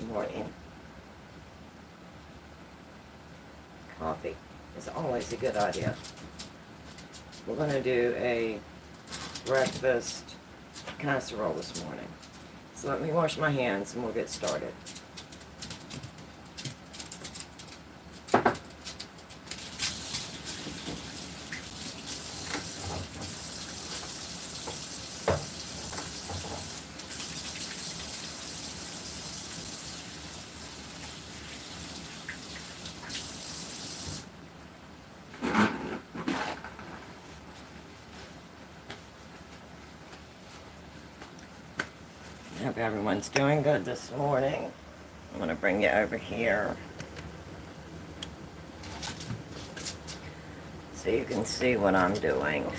morning. Coffee is always a good idea. We're going to do a breakfast casserole this morning. So let me wash my hands and we'll get started. I hope everyone's doing good this morning. I'm going to bring you over here so you can see what I'm doing.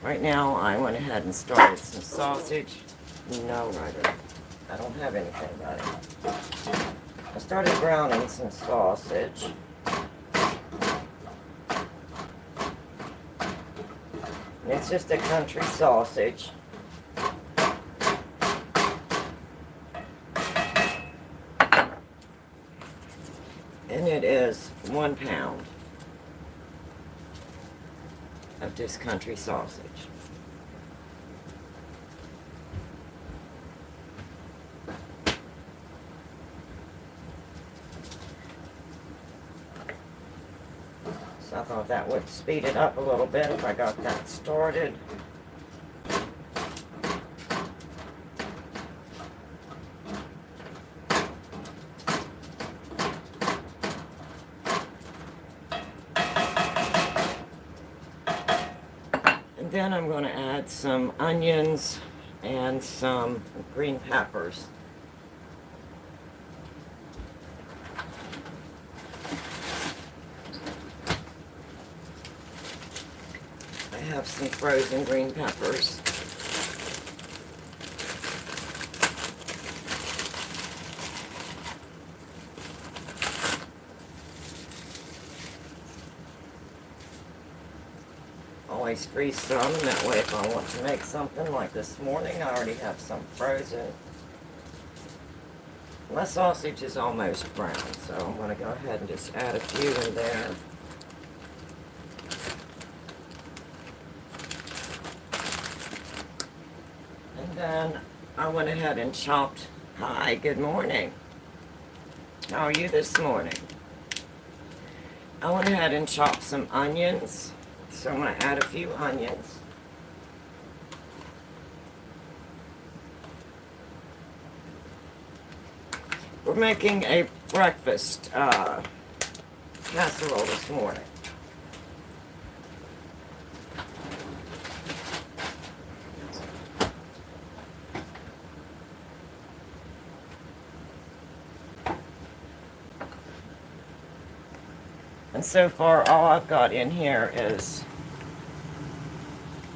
Right now, I went ahead and started some sausage. No, Ryder, I don't have anything ready. I started browning some sausage. It's just a country sausage. And it is 1 pound of this country sausage. So I thought that would speed it up a little bit if I got that started. And then I'm going to add some onions and some green peppers. I have some frozen green peppers. Always freeze some, and that way if I want to make something like this morning, I already have some frozen. My sausage is almost brown, so I'm going to go ahead and just add a few in there. Then I went ahead and chopped. Hi, good morning. How are you this morning? I went ahead and chopped some onions. So I'm going to add a few onions. We're making a breakfast casserole this morning. And so far, all I've got in here is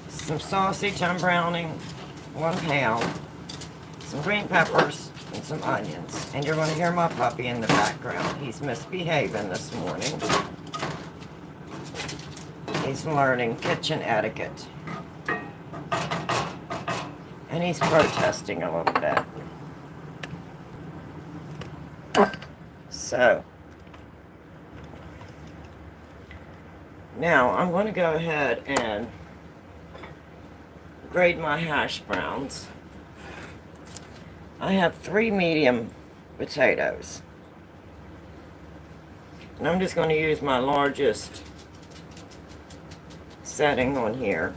some sausage I'm browning, 1 pound, some green peppers, and some onions. And you're going to hear my puppy in the background. He's misbehaving this morning. He's learning kitchen etiquette. And he's protesting a little bit. So now I'm going to go ahead and grate my hash browns. I have 3 medium potatoes. And I'm just going to use my largest setting on here.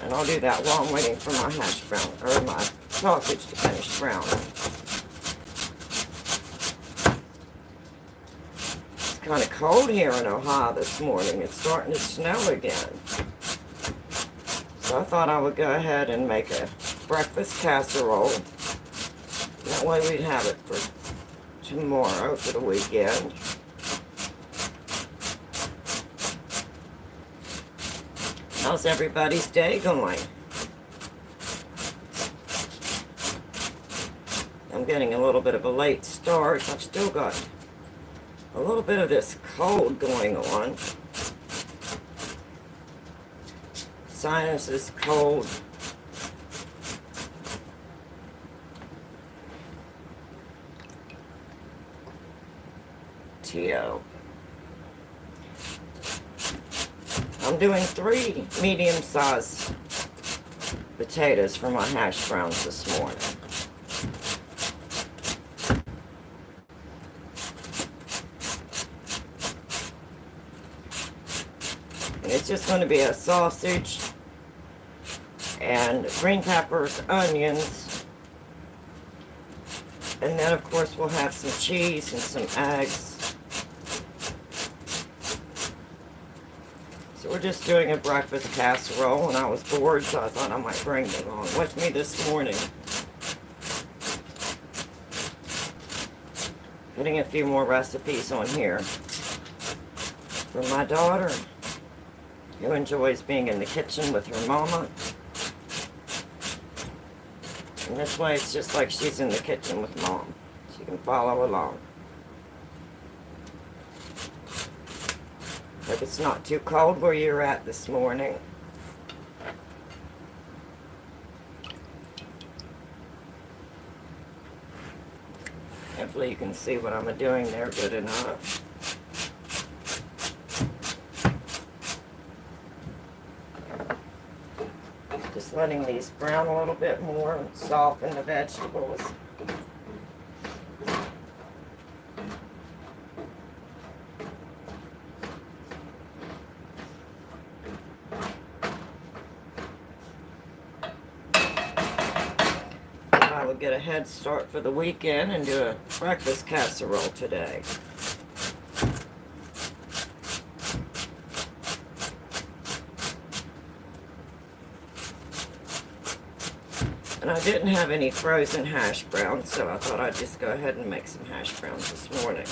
And I'll do that while I'm waiting for my hash brown, or my sausage to finish browning. Kind of cold here in Ohio this morning. It's starting to snow again. So I thought I would go ahead and make a breakfast casserole. That way we'd have it for tomorrow, for the weekend. How's everybody's day going? I'm getting a little bit of a late start. I've still got a little bit of this cold going on. Sinus is cold. I'm doing 3 medium-sized potatoes for my hash browns this morning. And it's just going to be a sausage and green peppers, onions, and then of course we'll have some cheese and some eggs. So we're just doing a breakfast casserole, and I was bored, so I thought I might bring it along with me this morning. Putting a few more recipes on here for my daughter, who enjoys being in the kitchen with her mama. And this way it's just like she's in the kitchen with mom. She can follow along. Hope it's not too cold where you're at this morning. Hopefully you can see what I'm doing there good enough. Just letting these brown a little bit more and soften the vegetables. I will get a head start for the weekend and do a breakfast casserole today. And I didn't have any frozen hash browns, so I thought I'd just go ahead and make some hash browns this morning.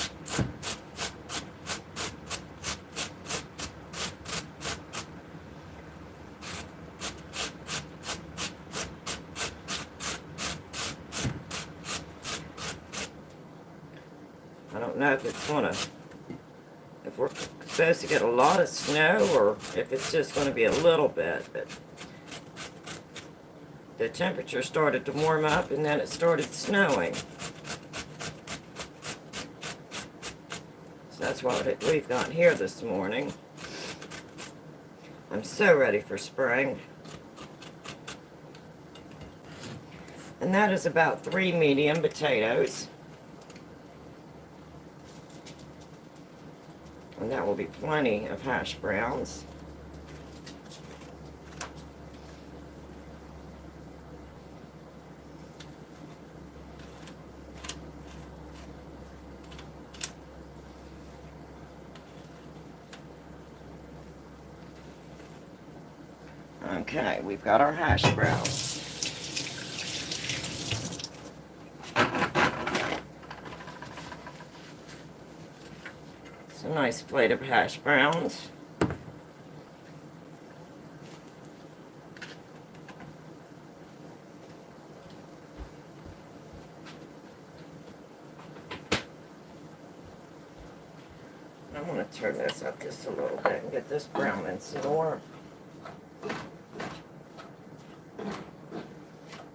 I don't know if if we're supposed to get a lot of snow or if it's just going to be a little bit, but the temperature started to warm up and then it started snowing. So that's what we've got here this morning. I'm so ready for spring. And that is about 3 medium potatoes. And that will be plenty of hash browns. Okay, we've got our hash browns. It's a nice plate of hash browns. I'm going to turn this up just a little bit and get this brown in some more.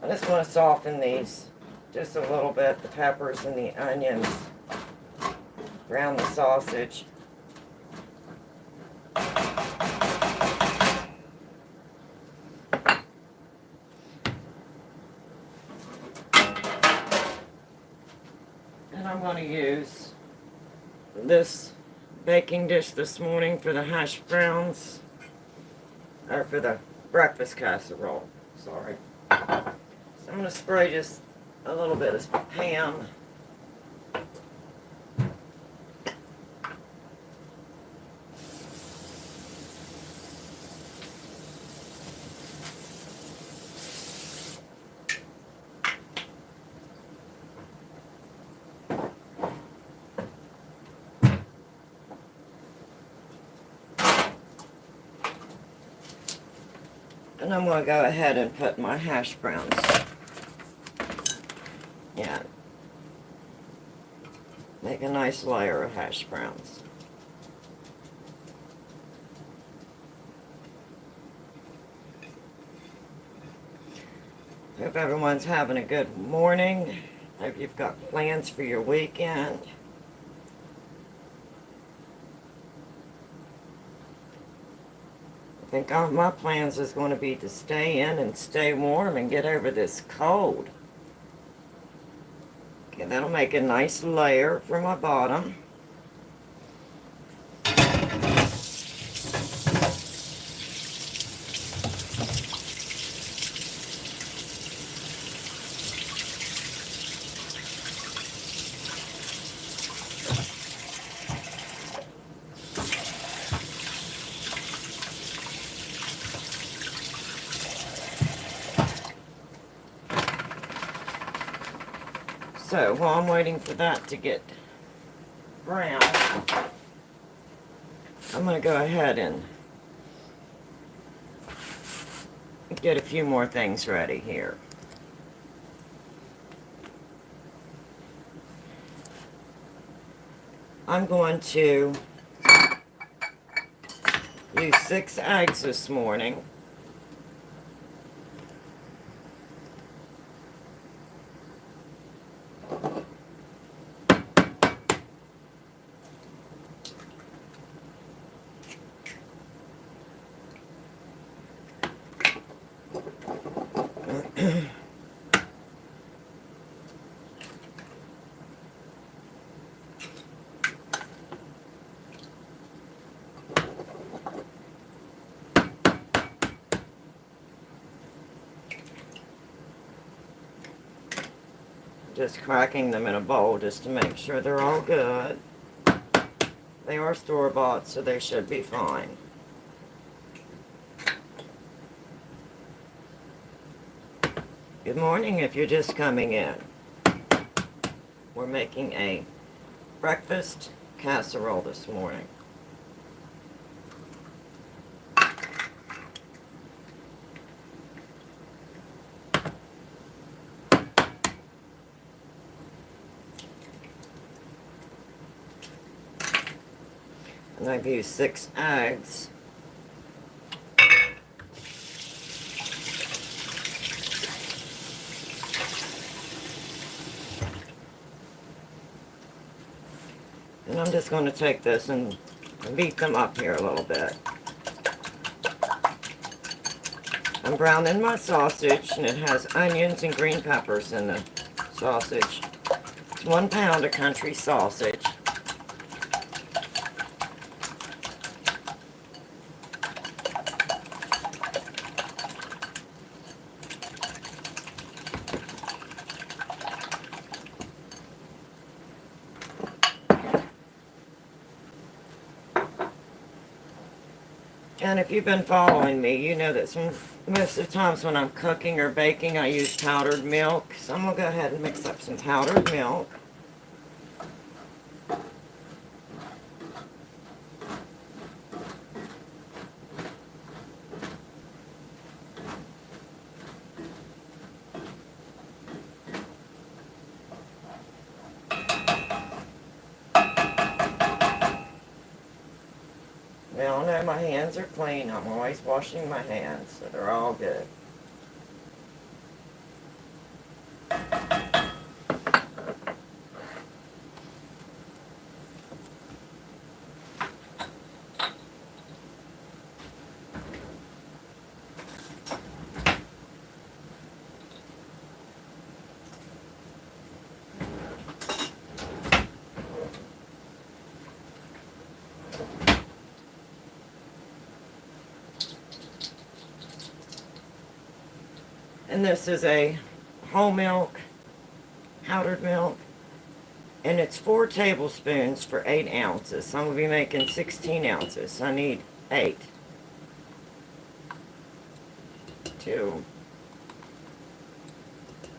I just want to soften these just a little bit, the peppers and the onions. Brown the sausage. And I'm going to use this baking dish this morning for the hash browns, or for the breakfast casserole, sorry. So I'm going to spray just a little bit of Pam. And I'm going to go ahead and put my hash browns. Yeah. Make a nice layer of hash browns. Hope everyone's having a good morning. Hope you've got plans for your weekend. think all my plans is going to be to stay in and stay warm and get over this cold. Okay, that'll make a nice layer for my bottom. So while I'm waiting for that to get brown, I'm going to go ahead and get a few more things ready here. I'm going to use 6 eggs this morning. Just cracking them in a bowl just to make sure they're all good. They are store-bought, so they should be fine. Good morning if you're just coming in. We're making a breakfast casserole this morning. And I've used 6 eggs. And I'm just going to take this and beat them up here a little bit. I'm browning my sausage, and it has onions and green peppers in the sausage. It's 1 pound of country sausage. And if you've been following me, you know that most of the times when I'm cooking or baking, I use powdered milk. So I'm going to go ahead and mix up some powdered milk. Now I know my hands are clean. I'm always washing my hands, so they're all good. And this is a whole milk, powdered milk, and it's 4 tablespoons for 8 ounces. So I'm going to be making 16 ounces. So I need 8. 2,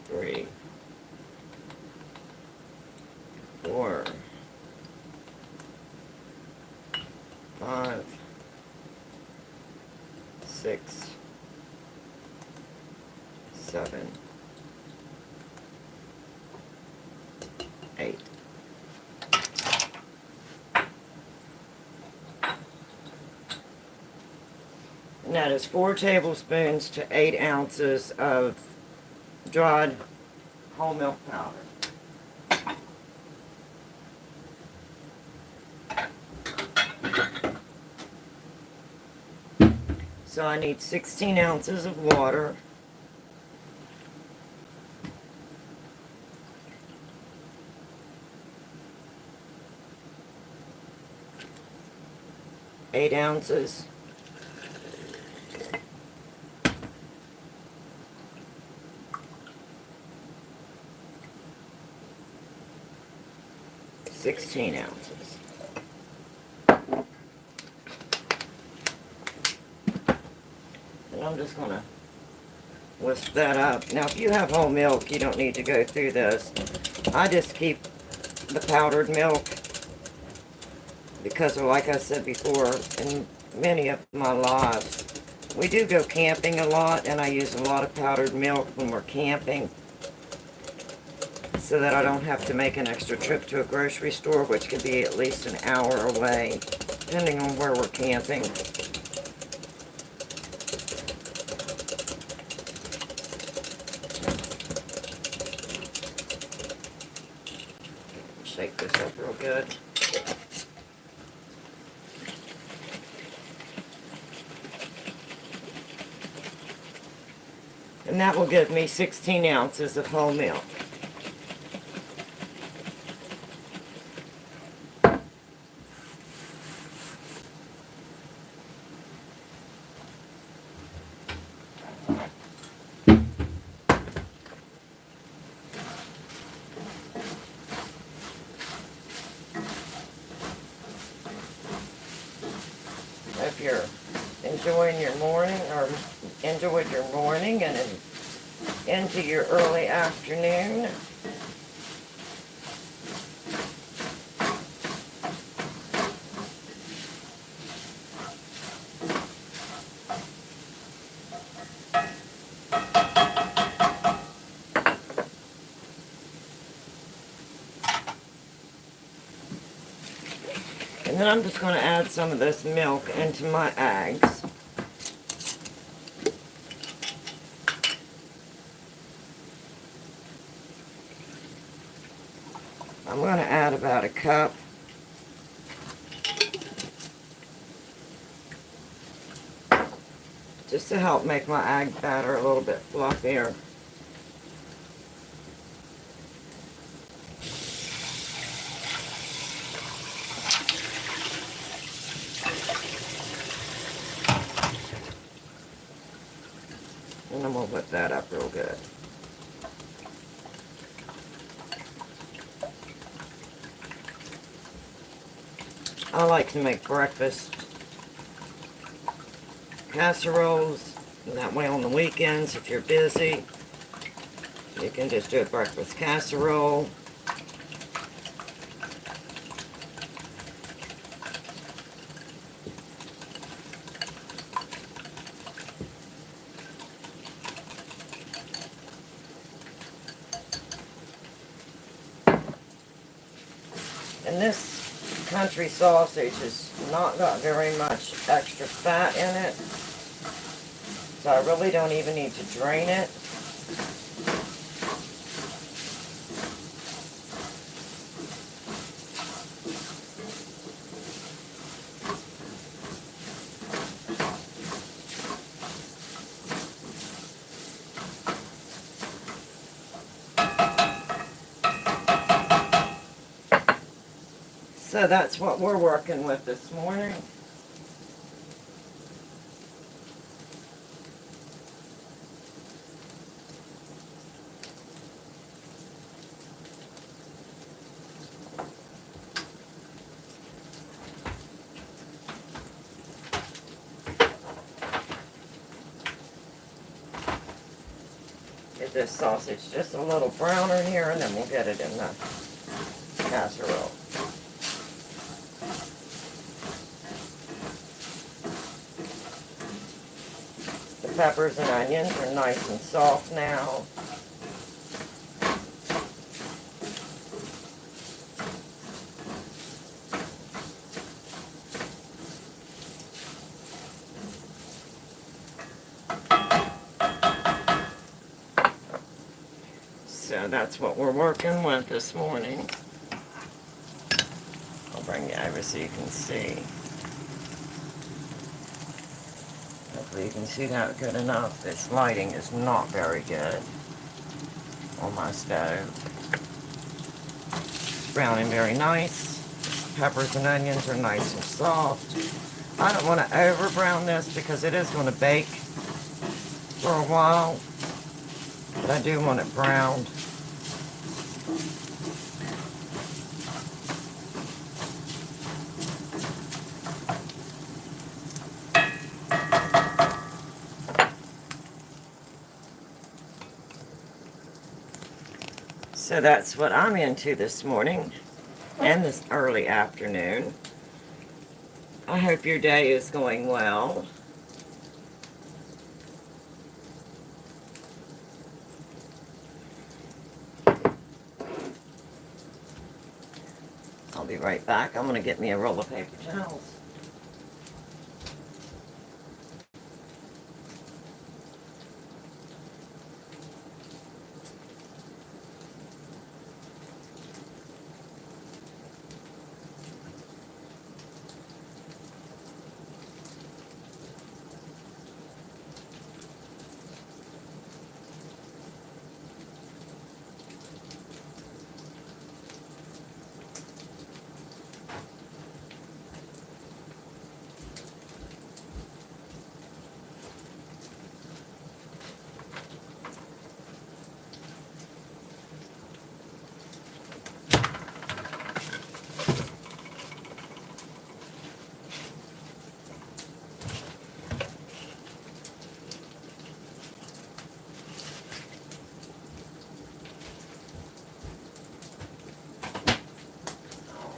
3, 4, 5, 6, 7, 8. And that is 4 tablespoons to 8 ounces of dried whole milk powder. So I need 16 ounces of water. Eight ounces. $16 ounces. And I'm just gonna whisk that up. Now, if you have whole milk, you don't need to go through this. I just keep the powdered milk because, like I said before, in many of my lives, we do go camping a lot, and I use a lot of powdered milk when we're camping so that I don't have to make an extra trip to a grocery store, which could be at least an hour away, depending on where we're camping. Shake this up real good. And that will give me 16 ounces of whole milk. If you're enjoying your morning or enjoyed your morning and into your early afternoon, and then I'm just going to add some of this milk into my eggs. I'm going to add about a cup. Just to help make my egg batter a little bit fluffier. And then we'll whip that up real good. I like to make breakfast casseroles. That way on the weekends, if you're busy, you can just do a breakfast casserole. And this country sausage has not got very much extra fat in it, so I really don't even need to drain it. So that's what we're working with this morning. Get this sausage just a little browner here, and then we'll get it in the casserole. The peppers and onions are nice and soft now. So that's what we're working with this morning. I'll bring you over so you can see. Hopefully you can see that good enough. This lighting is not very good on my stove. It's browning very nice. Peppers and onions are nice and soft. I don't want to over brown this because it is going to bake for a while, but I do want it browned. So that's what I'm into this morning and this early afternoon. I hope your day is going well. I'll be right back. I'm going to get me a roll of paper towels.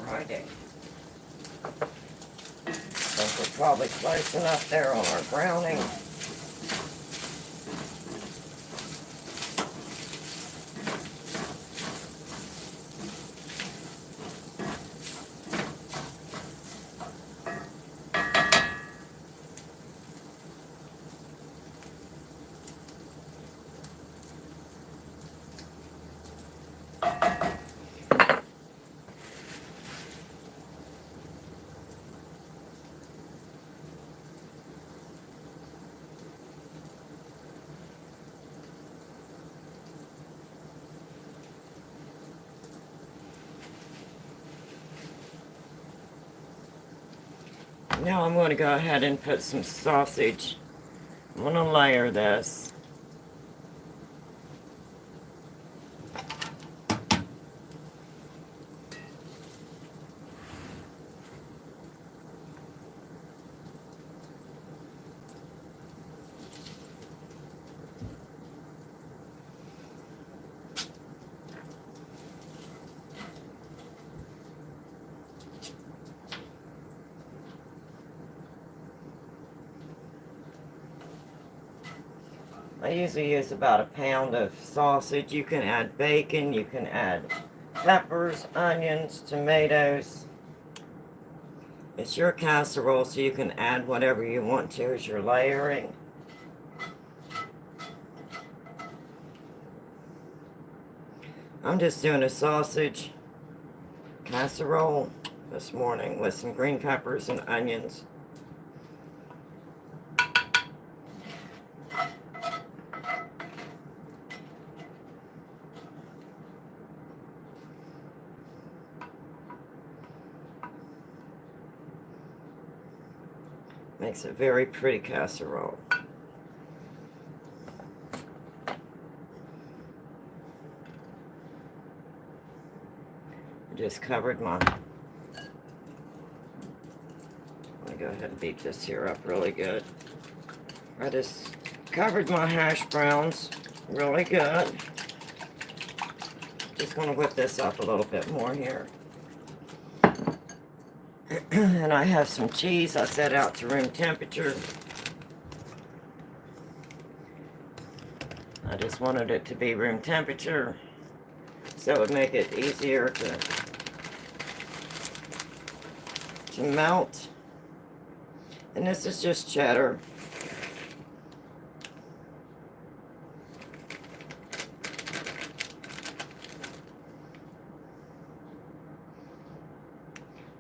Alrighty. I think we're probably close enough there on our browning. Now I'm going to go ahead and put some sausage. I'm going to layer this. I usually use about a pound of sausage. You can add bacon, you can add peppers, onions, tomatoes. It's your casserole, so you can add whatever you want to as you're layering. I'm just doing a sausage casserole this morning with some green peppers and onions. Makes a very pretty casserole. I just covered my... I'm going to go ahead and beat this here up really good. I just covered my hash browns really good. Just going to whip this up a little bit more here. And I have some cheese I set out to room temperature. I just wanted it to be room temperature so it would make it easier to melt. And this is just cheddar.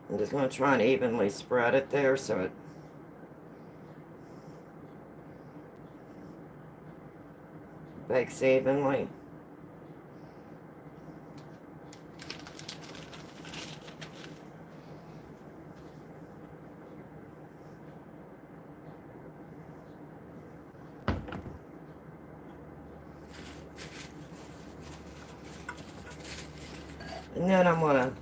I'm just going to try and evenly spread it there so it Bakes evenly. And then I'm going to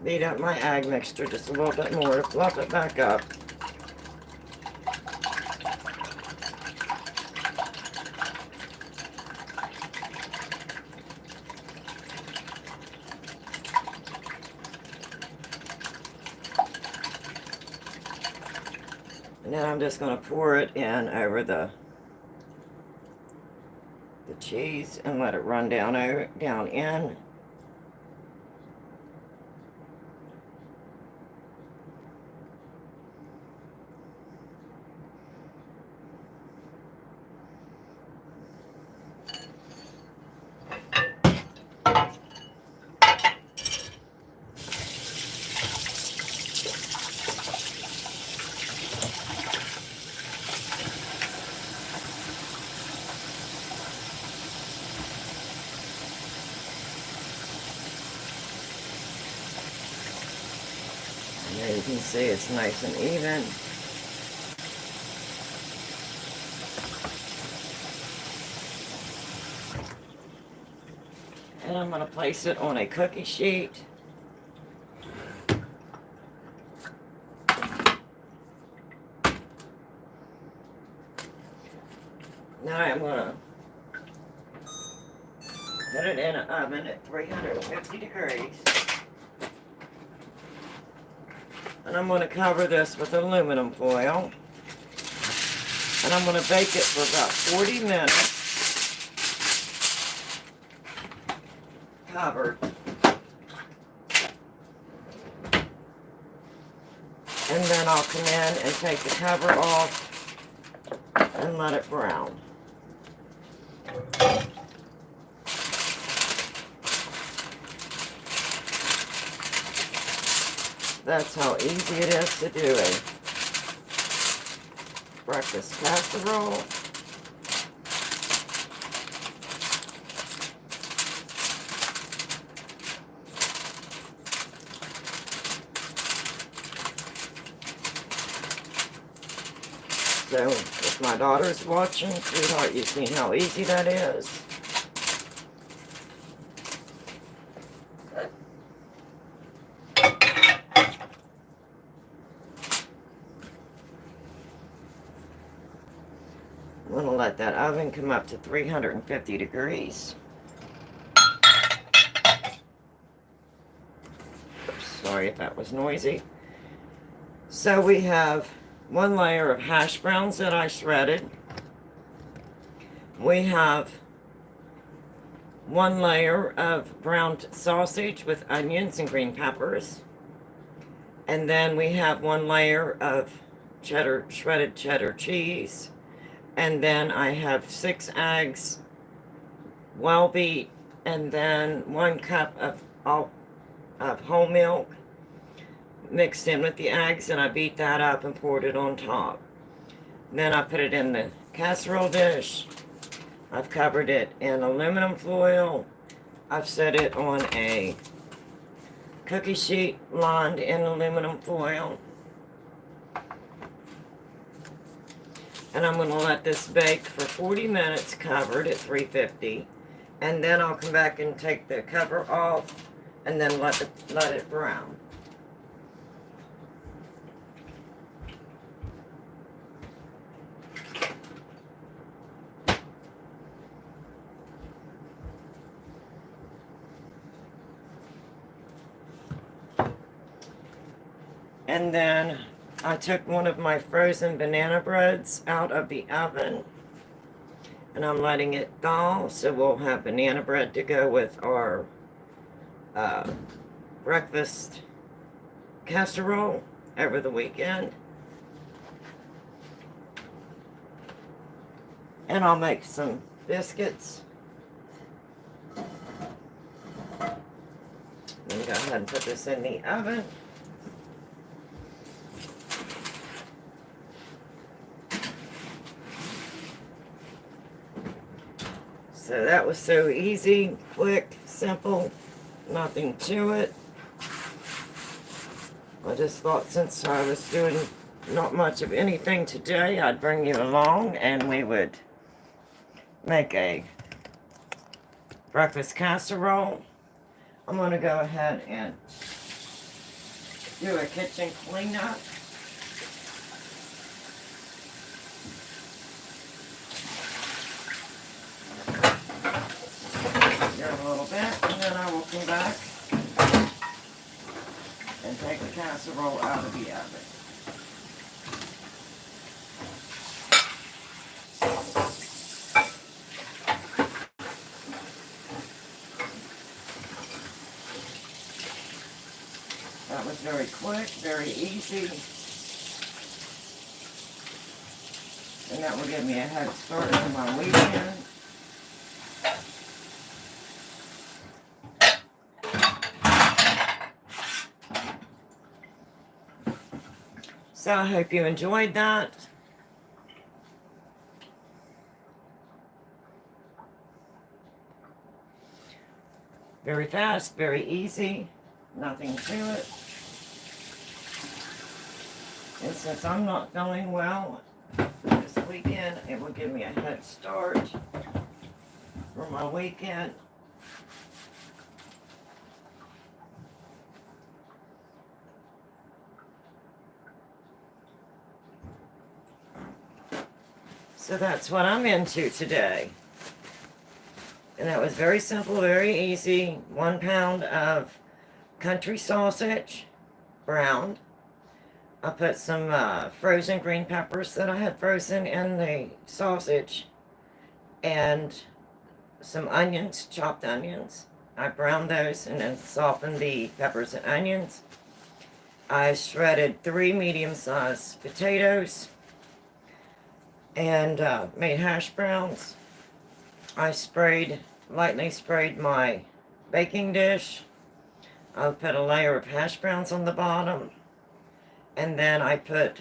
beat up my egg mixture just a little bit more to fluff it back up. And then I'm just going to pour it in over the cheese and let it run down in. And there you can see it's nice and even. And I'm going to place it on a cookie sheet. Now I'm going to put it in an oven at 350 degrees. And I'm going to cover this with aluminum foil. And I'm going to bake it for about 40 minutes. Covered. And then I'll come in and take the cover off and let it brown. That's how easy it is to do a breakfast casserole. So, if my daughter's watching, sweetheart, you see how easy that is? I'm going to let that oven come up to 350 degrees. Oops, sorry if that was noisy. So we have one layer of hash browns that I shredded. We have one layer of browned sausage with onions and green peppers. And then we have one layer of shredded cheddar cheese. And then I have 6 eggs, well beat, and then 1 cup of whole milk mixed in with the eggs, and I beat that up and poured it on top. Then I put it in the casserole dish. I've covered it in aluminum foil. I've set it on a cookie sheet lined in aluminum foil. And I'm going to let this bake for 40 minutes covered at 350. And then I'll come back and take the cover off and then let it brown. And then I took one of my frozen banana breads out of the oven, and I'm letting it thaw, so we'll have banana bread to go with our breakfast casserole over the weekend. And I'll make some biscuits. Then go ahead and put this in the oven. So that was so easy, quick, simple, nothing to it. I just thought since I was doing not much of anything today, I'd bring you along and we would make a breakfast casserole. I'm going to go ahead and do a kitchen cleanup. Here a little bit, and then I will come back and take the casserole out of the oven. That was very quick, very easy. And that will give me a head start on my weekend. So I hope you enjoyed that. Very fast, very easy, nothing to it. And since I'm not feeling well this weekend, it will give me a head start for my weekend. So that's what I'm into today. And that was very simple, very easy. 1 pound of country sausage, browned. I put some frozen green peppers that I had frozen in the sausage. And some onions, chopped onions. I browned those and then softened the peppers and onions. I shredded 3 medium-sized potatoes and made hash browns. I lightly sprayed my baking dish. I put a layer of hash browns on the bottom. And then I put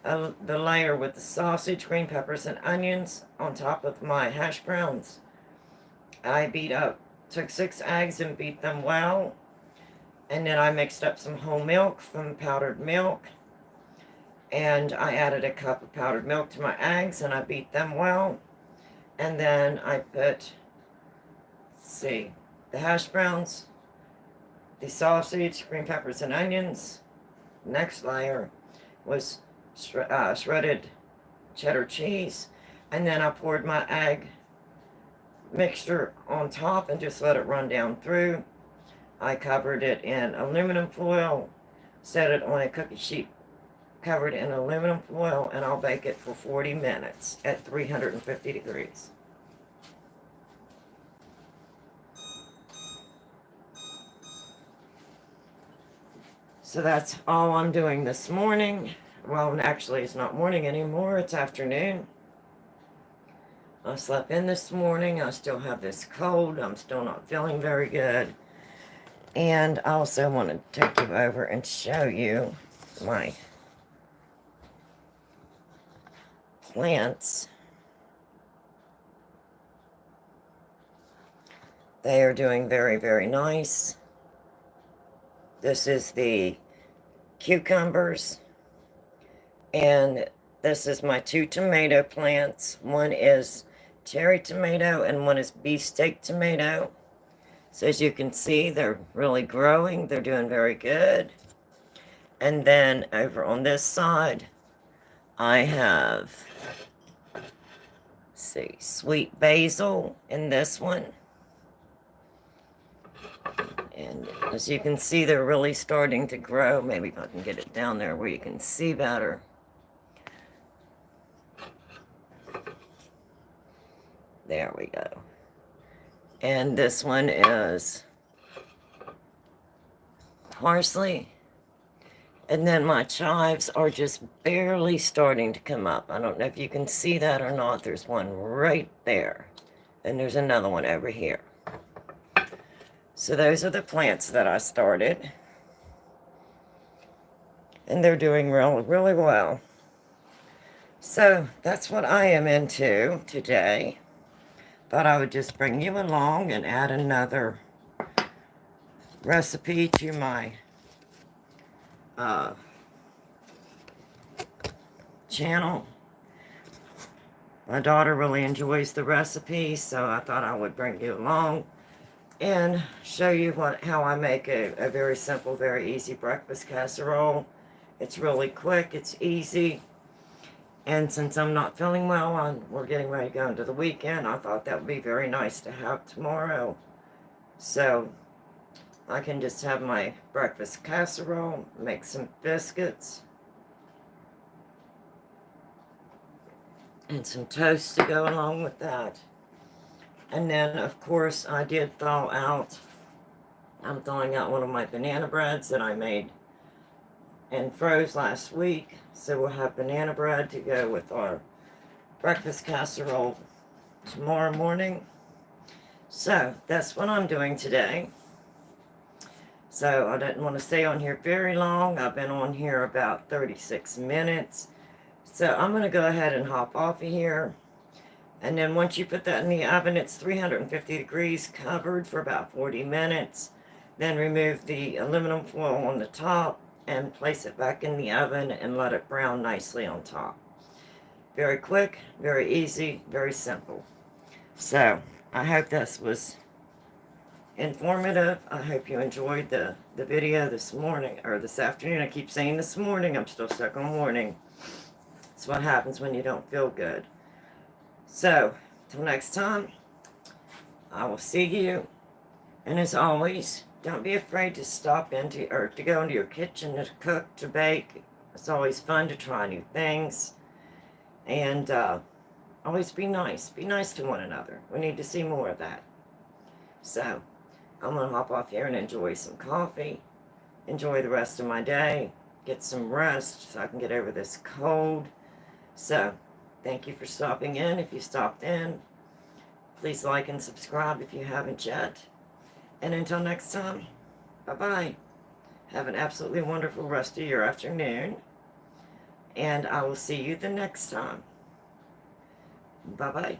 the layer with the sausage, green peppers, and onions on top of my hash browns. I took 6 eggs and beat them well. And then I mixed up some whole milk from powdered milk. And I added a cup of powdered milk to my eggs and I beat them well. And then I put, the hash browns, the sausage, green peppers, and onions. Next layer was shredded cheddar cheese. And then I poured my egg mixture on top and just let it run down through. I covered it in aluminum foil, set it on a cookie sheet covered in aluminum foil, and I'll bake it for 40 minutes at 350 degrees. So that's all I'm doing this morning. Well, actually, it's not morning anymore. It's afternoon. I slept in this morning. I still have this cold. I'm still not feeling very good. And I also want to take you over and show you my plants. They are doing very, very nice. This is the cucumbers. And this is my 2 tomato plants. One is cherry tomato and one is beefsteak tomato. So as you can see, they're really growing. They're doing very good. And then over on this side, I have, sweet basil in this one. And as you can see, they're really starting to grow. Maybe if I can get it down there where you can see better. There we go. And this one is parsley. And then my chives are just barely starting to come up. I don't know if you can see that or not. There's one right there. And there's another one over here. So those are the plants that I started. And they're doing really well. So that's what I am into today. thought I would just bring you along and add another recipe to my channel. My daughter really enjoys the recipe, so I thought I would bring you along and show you how I make a very simple, very easy breakfast casserole. It's really quick, it's easy, and since I'm not feeling well and we're getting ready to go into the weekend, I thought that would be very nice to have tomorrow. So I can just have my breakfast casserole, make some biscuits, and some toast to go along with that. And then, of course, I did thaw out. I'm thawing out one of my banana breads that I made and froze last week. So we'll have banana bread to go with our breakfast casserole tomorrow morning. So that's what I'm doing today. So I didn't want to stay on here very long. I've been on here about 36 minutes. So I'm going to go ahead and hop off of here. And then once you put that in the oven, it's 350 degrees covered for about 40 minutes. Then remove the aluminum foil on the top and place it back in the oven and let it brown nicely on top. Very quick, very easy, very simple. So I hope this was informative. I hope you enjoyed the video this morning, or this afternoon. I keep saying this morning. I'm still stuck on morning. It's what happens when you don't feel good. So, till next time, I will see you. And as always, don't be afraid to stop into, or to go into your kitchen to cook, to bake. It's always fun to try new things. And always be nice. Be nice to one another. We need to see more of that. So, I'm going to hop off here and enjoy some coffee. Enjoy the rest of my day. Get some rest so I can get over this cold. So, thank you for stopping in. If you stopped in, please like and subscribe if you haven't yet. And until next time, bye-bye. Have an absolutely wonderful rest of your afternoon. And I will see you the next time. Bye-bye.